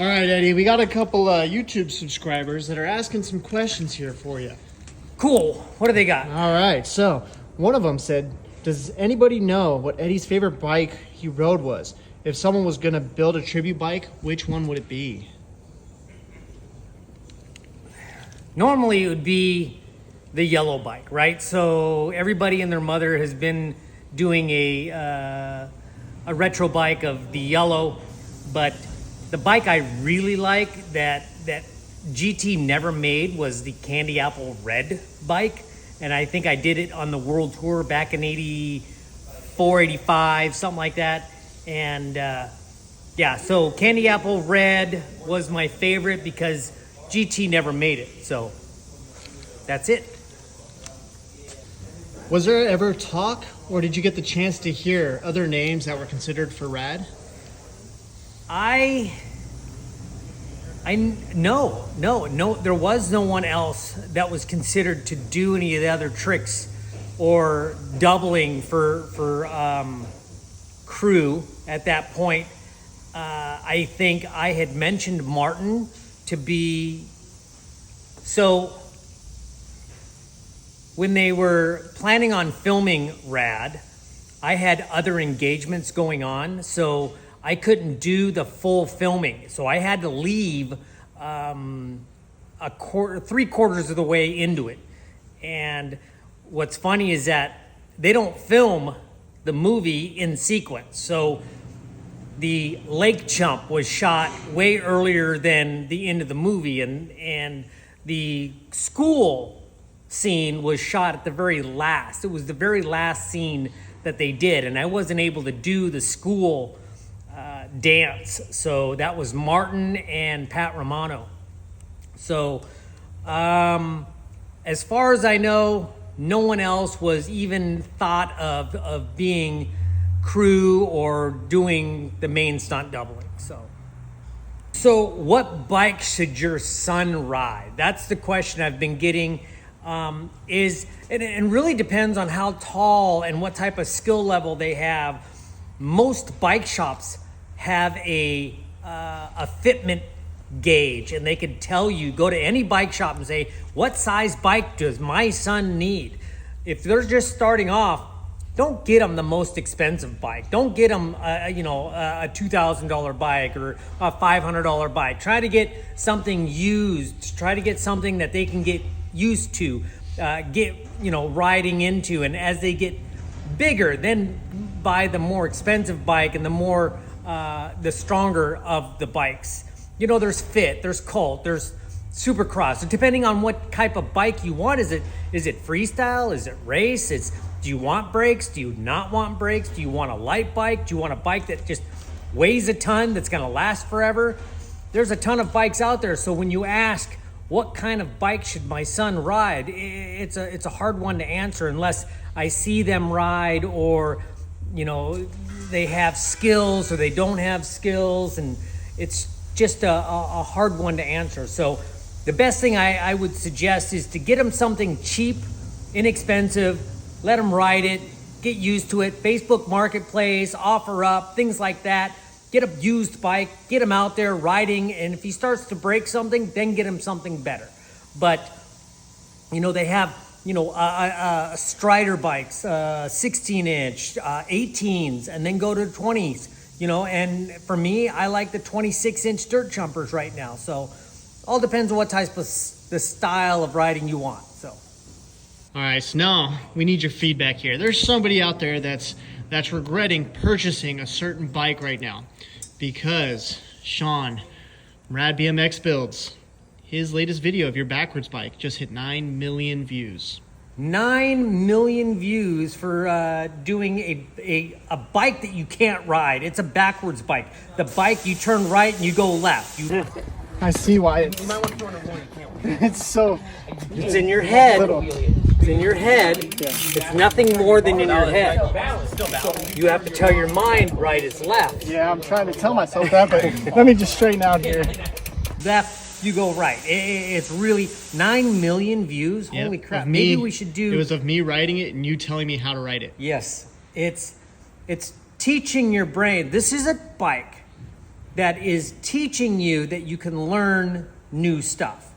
All right, Eddie, we got a couple YouTube subscribers that are asking some questions here for you. Cool. What do they got? All right, so one of them said, does anybody know what Eddie's favorite bike he rode was? If someone was going to build a tribute bike, which one would it be? Normally it would be the yellow bike, right? So everybody and their mother has been doing a retro bike of the yellow, but the bike I really like that GT never made was the Candy Apple Red bike. And I think I did it on the World Tour back in 84, 85, something like that. And yeah, so Candy Apple Red was my favorite because GT never made it. So that's it. Was there ever talk, or did you get the chance to hear other names that were considered for rad? No, there was no one else that was considered to do any of the other tricks or doubling for crew at that point. I think I had mentioned Martin to be, so when they were planning on filming Rad, I had other engagements going on, so I couldn't do the full filming. So I had to leave 3/4 of the way into it. And what's funny is that they don't film the movie in sequence. So the lake chump was shot way earlier than the end of the movie, and the school scene was shot at the very last. It was the very last scene that they did, and I wasn't able to do the school dance. So that was Martin and Pat Romano. So as far as I know, no one else was even thought of being crew or doing the main stunt doubling. So what bike should your son ride? That's the question I've been getting. And really depends on how tall and what type of skill level they have. Most bike shops have a fitment gauge, and they could tell you, go to any bike shop and say, what size bike does my son need? If they're just starting off, don't get them the most expensive bike. Don't get them a $2,000 bike or a $500 bike. Try to get something used. Try to get something that they can get used to, riding into. And as they get bigger, then buy the more expensive bike and the stronger of the bikes. There's Fit, there's Colt, there's Supercross. So depending on what type of bike you want, is it freestyle? Is it race? Do you want brakes? Do you not want brakes? Do you want a light bike? Do you want a bike that just weighs a ton that's going to last forever? There's a ton of bikes out there. So when you ask, what kind of bike should my son ride? It's a hard one to answer unless I see them ride, or they have skills or they don't have skills, and it's just a hard one to answer. So the best thing I would suggest is to get them something cheap, inexpensive, let them ride it, get used to it. Facebook Marketplace, offer up, things like that. Get a used bike, get him out there riding, and if he starts to break something, then get him something better. But, they have, Strider bikes, 16-inch, 18s, and then go to 20s, and for me, I like the 26-inch dirt jumpers right now. So all depends on what type of the style of riding you want. So. All right, so now we need your feedback here. There's somebody out there that's regretting purchasing a certain bike right now because Sean, Rad BMX Builds, his latest video of your backwards bike just hit 9 million views. 9 million views for doing a bike that you can't ride. It's a backwards bike. The bike, you turn right and you go left. I see why you might want to turn it one. It's in your head. Little. It's in your head. It's nothing more than in your head. You have to tell your mind right is left. Yeah, I'm trying to tell myself that, but let me just straighten out here. Left, you go right. It's really 9 million views. Yep. Holy crap. Maybe we should do... It was of me writing it and you telling me how to write it. Yes. It's teaching your brain. This is a bike that is teaching you that you can learn new stuff.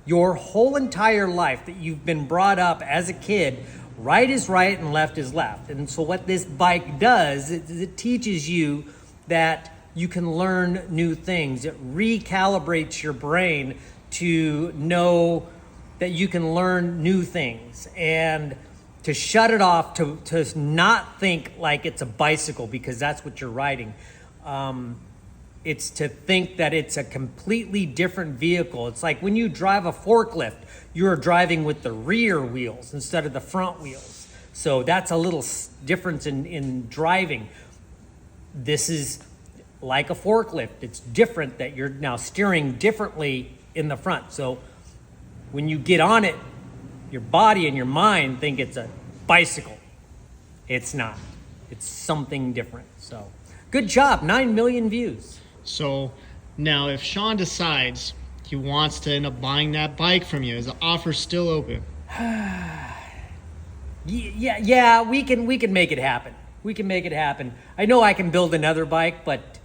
Your whole entire life that you've been brought up as a kid, right is right and left is left. And so what this bike does is it teaches you that you can learn new things. It recalibrates your brain to know that you can learn new things and to shut it off, to not think like it's a bicycle because that's what you're riding. It's to think that it's a completely different vehicle. It's like when you drive a forklift, you're driving with the rear wheels instead of the front wheels. So that's a little difference in driving. This is like a forklift. It's different that you're now steering differently in the front. So when you get on it, your body and your mind think it's a bicycle. It's not. It's something different. So good job, 9 million views. So now if Sean decides he wants to end up buying that bike from you, is the offer still open? Yeah, we can make it happen. We can make it happen. I know I can build another bike, but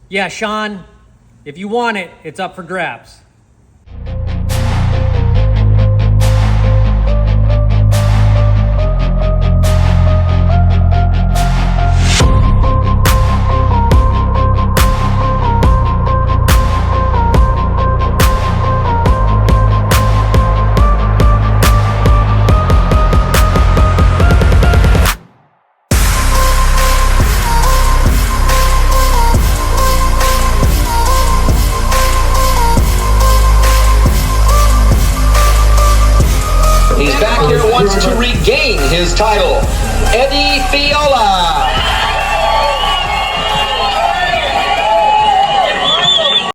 yeah, Sean, if you want it, it's up for grabs. He's back here, wants to regain his title. Eddie Fiola.